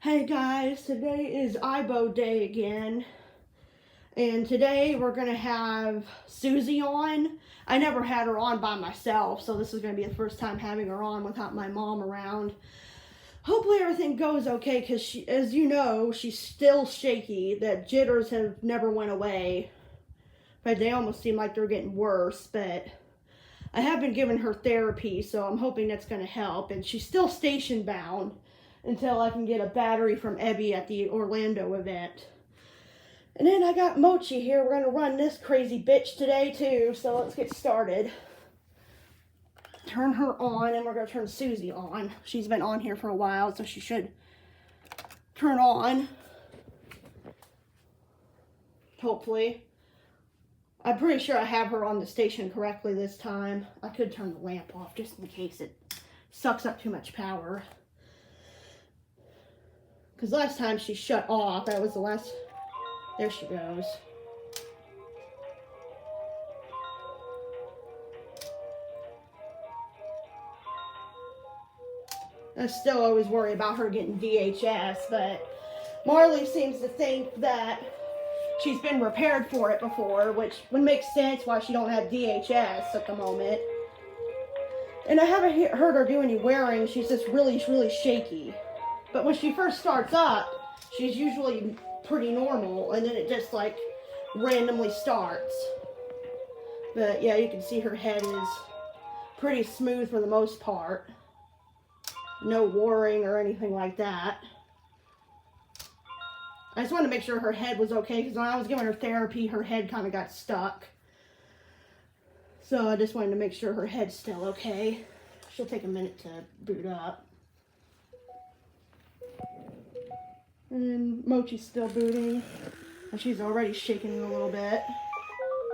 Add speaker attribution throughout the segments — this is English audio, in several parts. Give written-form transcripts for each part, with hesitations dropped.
Speaker 1: Hey guys, today is Ibo Day again, and today we're going to have Suzzie on. I never had her on by myself, so this is going to be the first time having her on without my mom around. Hopefully everything goes okay, because she, as you know, she's still shaky. The jitters have never went away, but they almost seem like they're getting worse, but I have been giving her therapy, so I'm hoping that's going to help, and she's still station bound until I can get a battery from Ebby at the Orlando event. And then I got Mochi here. We're going to run this crazy bitch today too, so let's get started. Turn her on, and we're going to turn Suzzie on. She's been on here for a while, so she should turn on. Hopefully. I'm pretty sure I have her on the station correctly this time. I could turn the lamp off just in case it sucks up too much power. Because last time she shut off, that was the last... There she goes. I still always worry about her getting DHS, but Marley seems to think that she's been repaired for it before, which would make sense why she don't have DHS at the moment. And I haven't heard her do any wearing. She's just really, really shaky. But when she first starts up, she's usually pretty normal, and then it just like randomly starts. But yeah, you can see her head is pretty smooth for the most part. No warring or anything like that. I just wanted to make sure her head was okay, because when I was giving her therapy, her head kind of got stuck. So I just wanted to make sure her head's still okay. She'll take a minute to boot up. And then Mochi's still booting. And she's already shaking a little bit.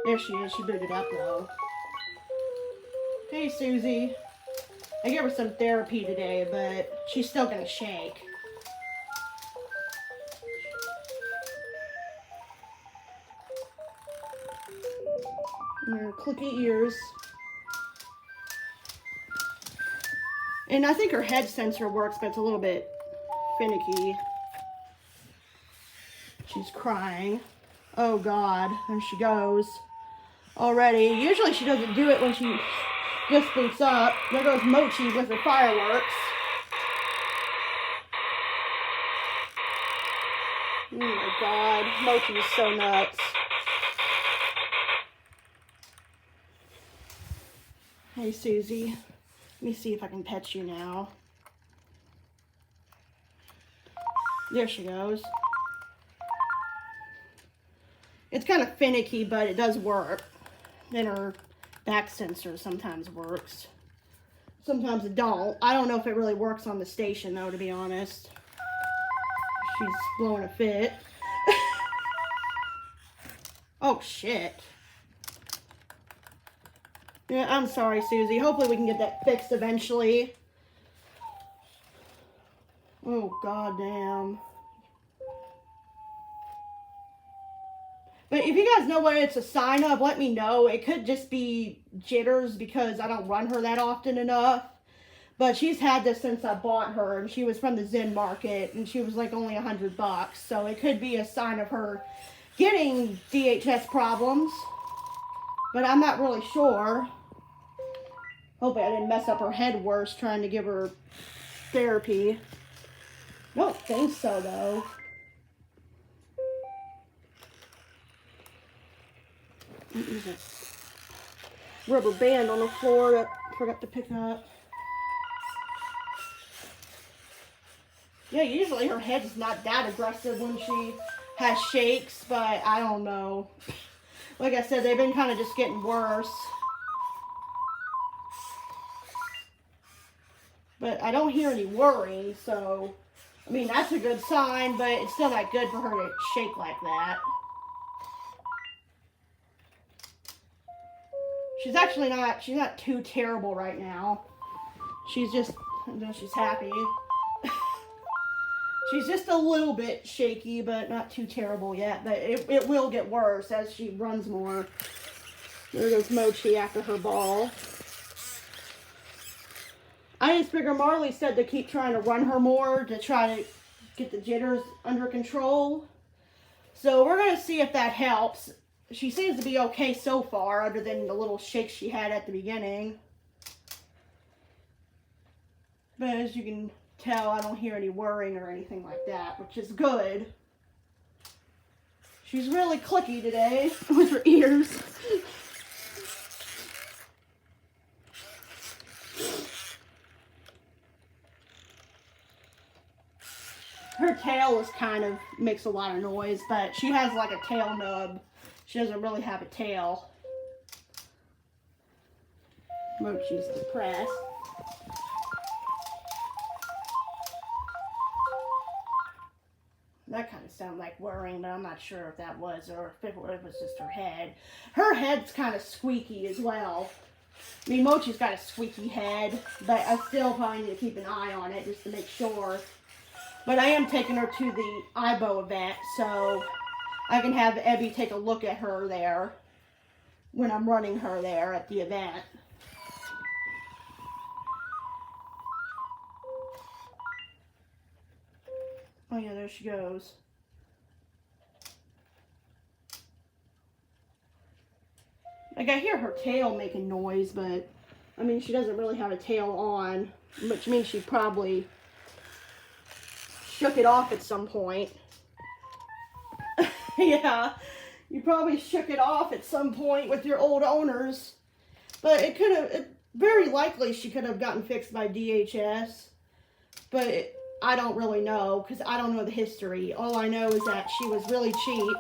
Speaker 1: There she is. She booted up though. Hey, Suzzie. I gave her some therapy today, but she's still gonna shake. And her clicky ears. And I think her head sensor works, but it's a little bit finicky. She's crying. Oh God, there she goes. Already. Usually she doesn't do it when she just boots up. There goes Mochi with her fireworks. Oh my God, Mochi is so nuts. Hey Suzzie, let me see if I can pet you now. There she goes. It's kind of finicky, but it does work. Then her back sensor sometimes works. Sometimes it don't. I don't know if it really works on the station, though, to be honest. She's blowing a fit. Oh, shit. Yeah, I'm sorry, Suzzie. Hopefully we can get that fixed eventually. Oh, goddamn. But if you guys know what it's a sign of, let me know. It could just be jitters because I don't run her that often enough. But she's had this since I bought her, and she was from the Zen Market, and she was like only $100. So it could be a sign of her getting DHS problems. But I'm not really sure. Hopefully I didn't mess up her head worse trying to give her therapy. I don't think so, though. There's a rubber band on the floor that I forgot to pick up. Yeah, usually her head's not that aggressive when she has shakes, but I don't know. Like I said, they've been kind of just getting worse. But I don't hear any worry, so, I mean, that's a good sign, but it's still not good for her to shake like that. She's not too terrible right now. She's just, she's happy. She's just a little bit shaky, but not too terrible yet. But it will get worse as she runs more. There goes Mochi after her ball. I just figure Marley said to keep trying to run her more to try to get the jitters under control. So we're going to see if that helps. She seems to be okay so far, other than the little shakes she had at the beginning. But as you can tell, I don't hear any whirring or anything like that, which is good. She's really clicky today with her ears. Her tail is kind of makes a lot of noise, but she has like a tail nub. She doesn't really have a tail. Mochi's depressed. That kind of sounded like whirring, but I'm not sure if that was or if it was just her head. Her head's kind of squeaky as well. I mean, Mochi's got a squeaky head, but I still probably need to keep an eye on it just to make sure. But I am taking her to the IBO event, so I can have Ebby take a look at her there when I'm running her there at the event. Oh yeah, there she goes. Like, I hear her tail making noise, but I mean, she doesn't really have a tail on, which means she probably shook it off at some point. Yeah, you probably shook it off at some point with your old owners. But it could have, very likely she could have gotten fixed by DHS. But I don't really know, because I don't know the history. All I know is that she was really cheap,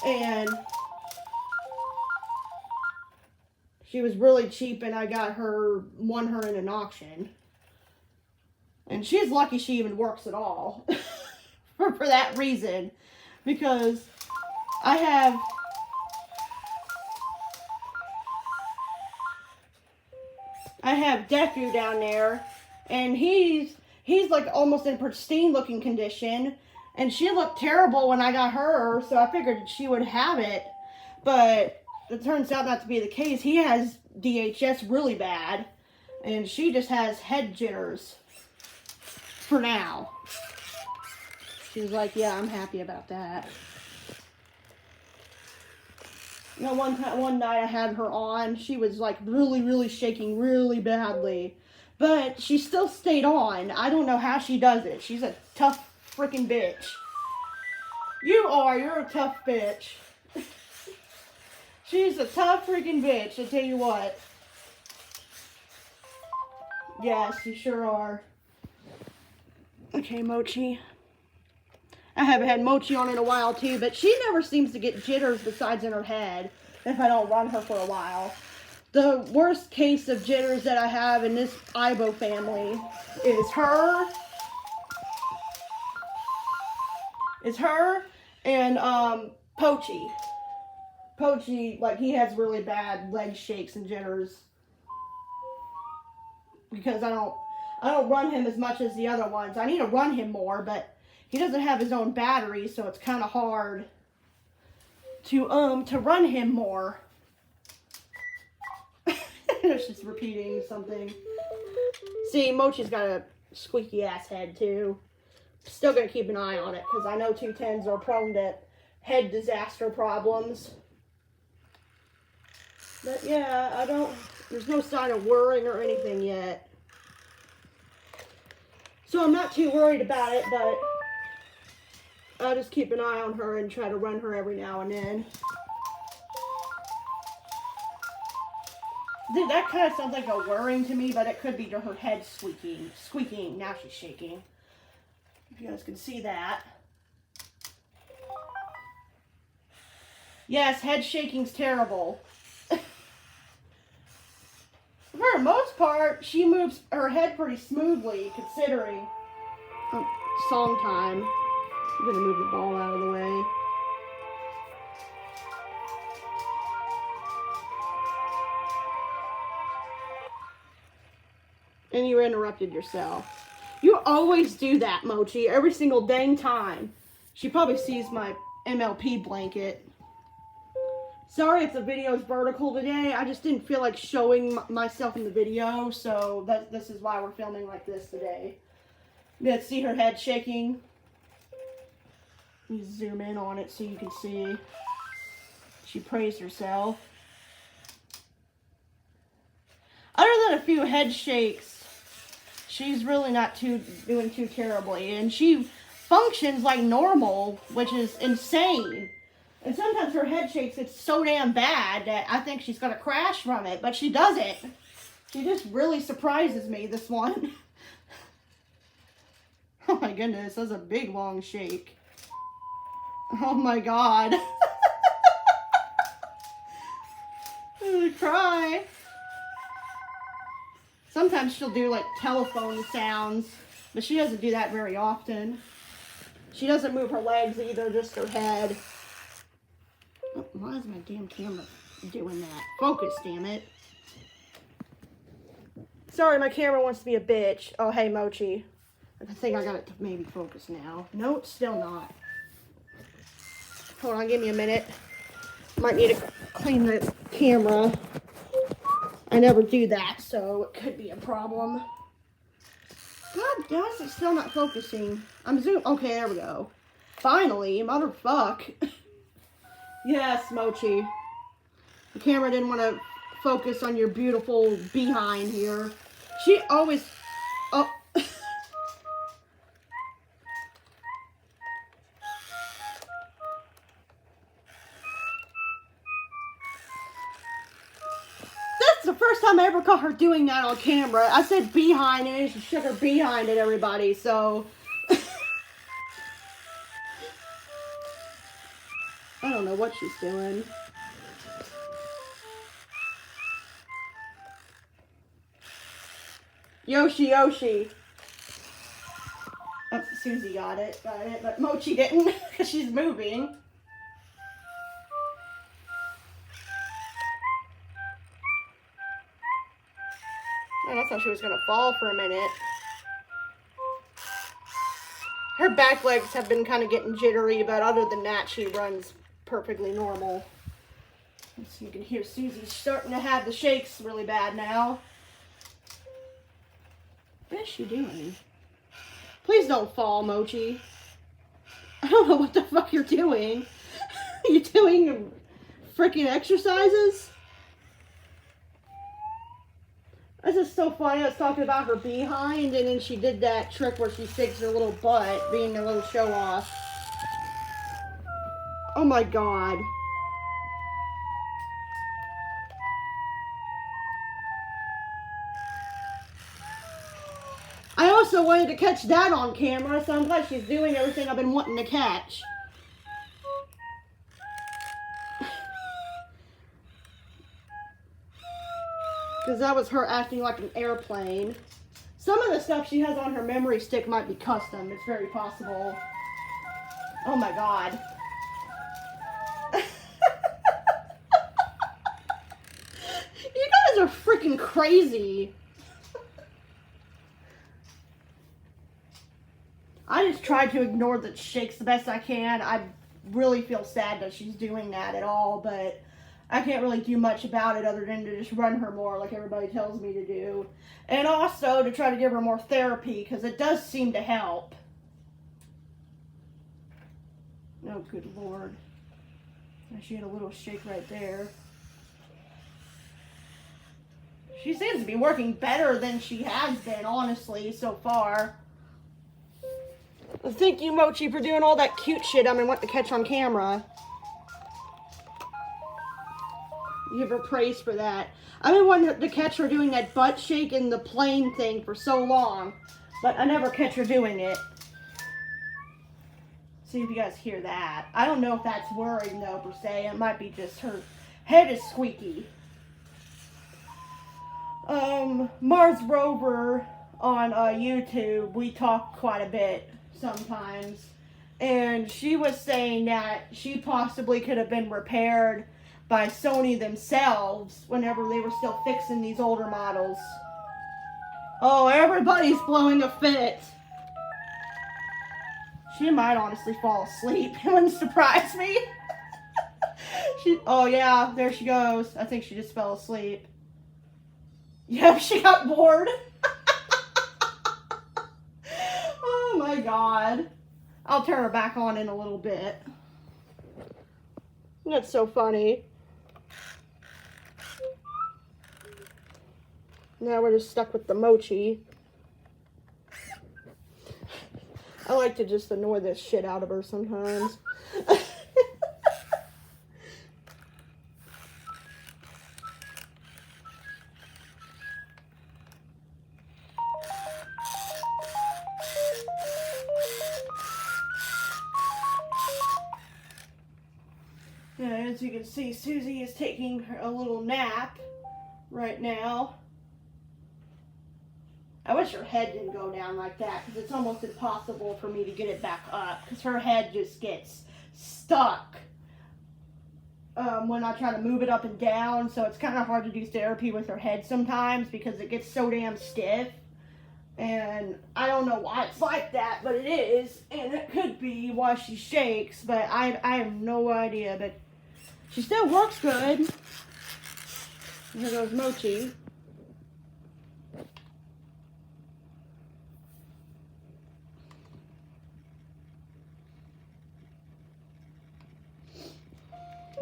Speaker 1: and I won her in an auction. And she's lucky she even works at all for that reason, because I have Deku down there, and he's like almost in pristine looking condition, and she looked terrible when I got her, so I figured she would have it, but it turns out not to be the case. He has DHS really bad, and she just has head jitters for now. She was like, yeah, I'm happy about that. You know, one night I had her on, she was like really shaking really badly. But she still stayed on. I don't know how she does it. She's a tough freaking bitch. You're a tough bitch. She's a tough freaking bitch, I tell you what. Yes, you sure are. Okay, Mochi. I haven't had Mochi on in a while too, but she never seems to get jitters besides in her head if I don't run her for a while. The worst case of jitters that I have in this IBO family is her and Pochi. Pochi, like, he has really bad leg shakes and jitters because I don't run him as much as the other ones. I need to run him more, but he doesn't have his own battery, so it's kind of hard to run him more. It's just repeating something. See, Mochi's got a squeaky ass head too. Still gonna keep an eye on it because I know 210s are prone to head disaster problems. But yeah, there's no sign of whirring or anything yet. So I'm not too worried about it, but I'll just keep an eye on her and try to run her every now and then. That kind of sounds like a whirring to me, but it could be to her head squeaking. Now she's shaking. If you guys can see that. Yes, head shaking's terrible. For the most part, she moves her head pretty smoothly, considering song time. I'm gonna move the ball out of the way. And you interrupted yourself. You always do that, Mochi, every single dang time. She probably sees my MLP blanket. Sorry if the video is vertical today. I just didn't feel like showing myself in the video, so this is why we're filming like this today. You guys see her head shaking? Let me zoom in on it so you can see. She praised herself. Other than a few head shakes, she's really not doing too terribly. And she functions like normal, which is insane. And sometimes her head shakes, it's so damn bad that I think she's going to crash from it. But she doesn't. She just really surprises me, this one. Oh my goodness, that's a big long shake. Oh my god. I'm gonna cry. Sometimes she'll do like telephone sounds, but she doesn't do that very often. She doesn't move her legs either, just her head. Oh, why is my damn camera doing that? Focus, damn it. Sorry, my camera wants to be a bitch. Oh, hey, Mochi. I think I got it to maybe focus now. No, it's still not. Hold on, give me a minute. Might need to clean the camera. I never do that, so it could be a problem. God, guys, it's still not focusing. I'm zooming. Okay, there we go. Finally, motherfuck. Yes, Mochi. The camera didn't want to focus on your beautiful behind here. She always... Oh. That's the first time I ever caught her doing that on camera. I said behind and she shook her behind at everybody, so... I don't know what she's doing. Yoshi, Yoshi. Oh, Suzzie got it, but Mochi didn't, because she's moving. Oh, I thought she was going to fall for a minute. Her back legs have been kind of getting jittery, but other than that, she runs perfectly normal. So you can hear Suzzie's starting to have the shakes really bad now. What is she doing? Please don't fall, Mochi. I don't know what the fuck you're doing. You doing freaking exercises? This is so funny. I was talking about her behind, and then she did that trick where she sticks her little butt, being a little show off. Oh my god. I also wanted to catch that on camera, so I'm glad she's doing everything I've been wanting to catch. Because that was her acting like an airplane. Some of the stuff she has on her memory stick might be custom. It's very possible. Oh my god. You guys are freaking crazy. I just try to ignore the shakes the best I can. I really feel sad that she's doing that at all, but I can't really do much about it other than to just run her more like everybody tells me to do. And also to try to give her more therapy, because it does seem to help. Oh, good lord. She had a little shake right there. She seems to be working better than she has been, honestly, so far. Thank you, Mochi, for doing all that cute shit I'm going to want to catch on camera. Give her praise for that. I've been wanting to catch her doing that butt shake and the plane thing for so long, but I never catch her doing it. See if you guys hear that. I don't know if that's worrying, though, per se. It might be just her head is squeaky. Mars Rover on YouTube, we talk quite a bit sometimes, and she was saying that she possibly could have been repaired by Sony themselves whenever they were still fixing these older models. Oh, everybody's blowing a fit. She might honestly fall asleep. It wouldn't surprise me. Oh yeah, there she goes. I think she just fell asleep. Yep, she got bored. Oh my god. I'll turn her back on in a little bit. That's so funny. Now we're just stuck with the mochi. I like to just annoy the shit out of her sometimes. Yeah, as you can see, Suzzie is taking a little nap right now. I wish her head didn't go down like that, because it's almost impossible for me to get it back up, because her head just gets stuck when I try to move it up and down, so it's kind of hard to do therapy with her head sometimes, because it gets so damn stiff, and I don't know why it's like that, but it is, and it could be why she shakes, but I have no idea, but she still works good. Here goes Mochi.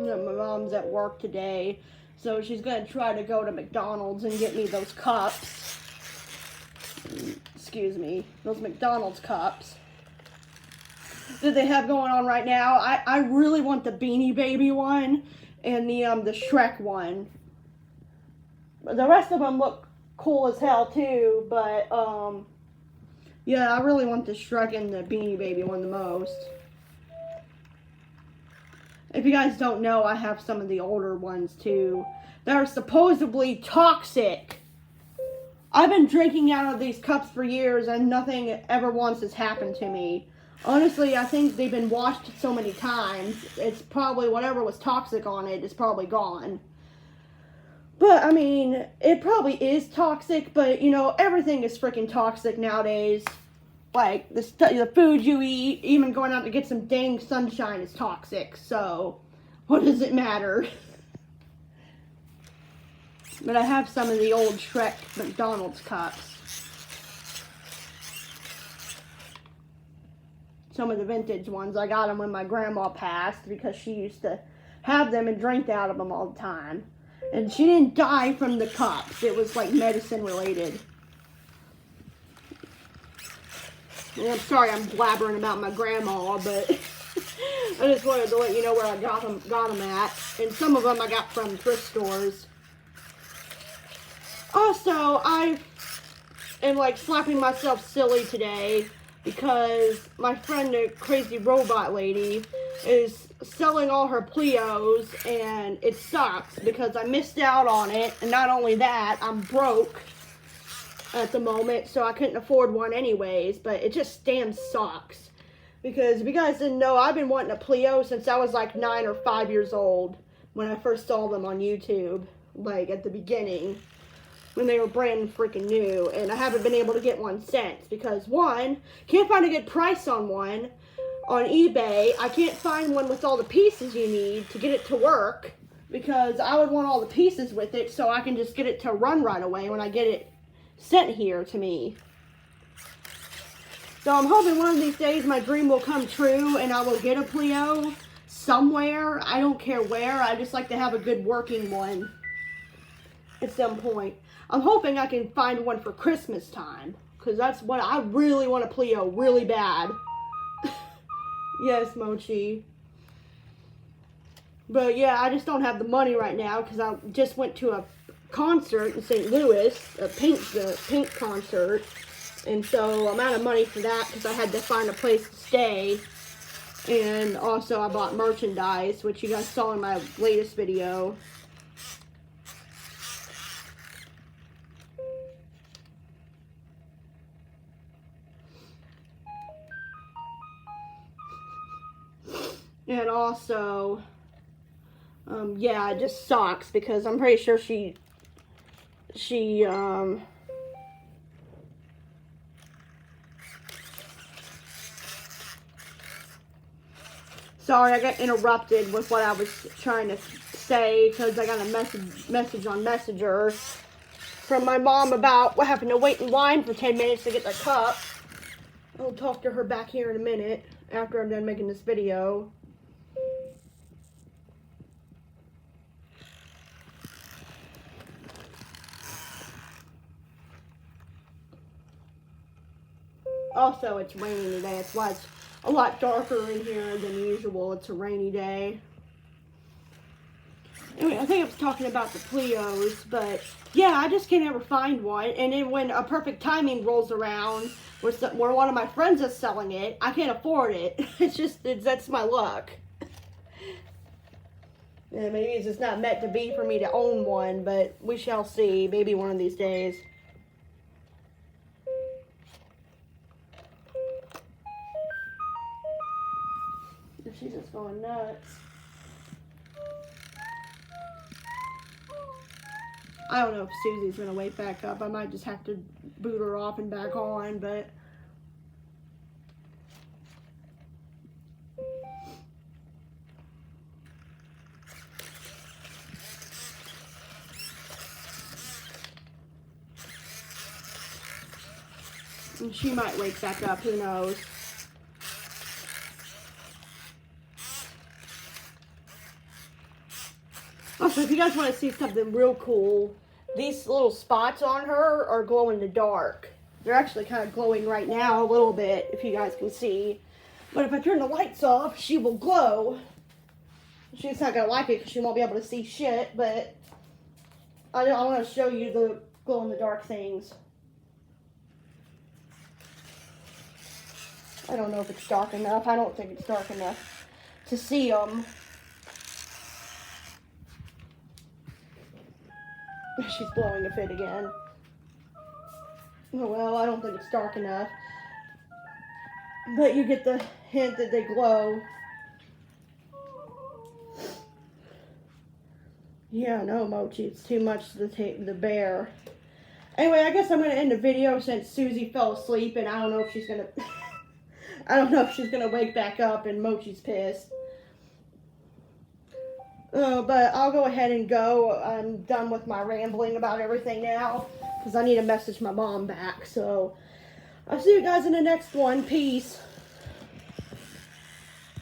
Speaker 1: My mom's at work today, so she's going to try to go to McDonald's and get me those cups. Excuse me, those McDonald's cups that they have going on right now. I really want the Beanie Baby one and the Shrek one. The rest of them look cool as hell too, but yeah, I really want the Shrek and the Beanie Baby one the most. If you guys don't know, I have some of the older ones too. They're supposedly toxic. I've been drinking out of these cups for years and nothing ever once has happened to me. Honestly, I think they've been washed so many times. It's probably whatever was toxic on it is probably gone. But, I mean, it probably is toxic, but, you know, everything is freaking toxic nowadays. Like, the food you eat, even going out to get some dang sunshine is toxic. So, what does it matter? But I have some of the old Shrek McDonald's cups. Some of the vintage ones. I got them when my grandma passed because she used to have them and drink out of them all the time. And she didn't die from the cups. It was like medicine related. And I'm sorry I'm blabbering about my grandma, but I just wanted to let you know where I got them at. And some of them I got from thrift stores. Also, I am like slapping myself silly today because my friend, the crazy robot lady, is selling all her Pleos, and it sucks because I missed out on it. And not only that, I'm broke at the moment, so I couldn't afford one anyways, but it just damn sucks. Because if you guys didn't know, I've been wanting a Pleo since I was like 9 or 5 years old when I first saw them on YouTube, like at the beginning, when they were brand freaking new, and I haven't been able to get one since because, one, can't find a good price on one on eBay. I can't find one with all the pieces you need to get it to work because I would want all the pieces with it so I can just get it to run right away when I get it sent here to me. So I'm hoping one of these days my dream will come true and I will get a Pleo somewhere. I don't care where. I just like to have a good working one at some point. I'm hoping I can find one for Christmas time because that's what I really want, a Pleo really bad. Yes, Mochi. But yeah, I just don't have the money right now because I just went to a concert in St. Louis, a Pink concert, and so I'm out of money for that because I had to find a place to stay. And also I bought merchandise, which you guys saw in my latest video. And also, yeah, it just sucks because I'm pretty sure she sorry, I got interrupted with what I was trying to say because I got a message on Messenger from my mom about what happened to wait in line for 10 minutes to get the cup. I'll talk to her back here in a minute after I'm done making this video. Also, it's raining today. That's why it's a lot darker in here than usual. It's a rainy day. Anyway, I think I was talking about the Pleos, but yeah, I just can't ever find one. And then when a perfect timing rolls around, where one of my friends is selling it, I can't afford it. That's my luck. Yeah, maybe it's just not meant to be for me to own one, but we shall see. Maybe one of these days. She's just going nuts. I don't know if Suzzie's going to wake back up. I might just have to boot her off and back on, but... and she might wake back up, who knows. Also, if you guys want to see something real cool, these little spots on her are glow in the dark. They're actually kind of glowing right now a little bit, if you guys can see. But if I turn the lights off, she will glow. She's not going to like it because she won't be able to see shit, but I want to show you the glow in the dark things. I don't know if it's dark enough. I don't think it's dark enough to see them. She's blowing a fit again. Oh well, I don't think it's dark enough. But you get the hint that they glow. Yeah, no, Mochi, it's too much to the bear. Anyway, I guess I'm going to end the video since Suzzie fell asleep and I don't know if she's going to... I don't know if she's going to wake back up and Mochi's pissed. But I'll go ahead and go. I'm done with my rambling about everything now because I need to message my mom back. So I'll see you guys in the next one. Peace.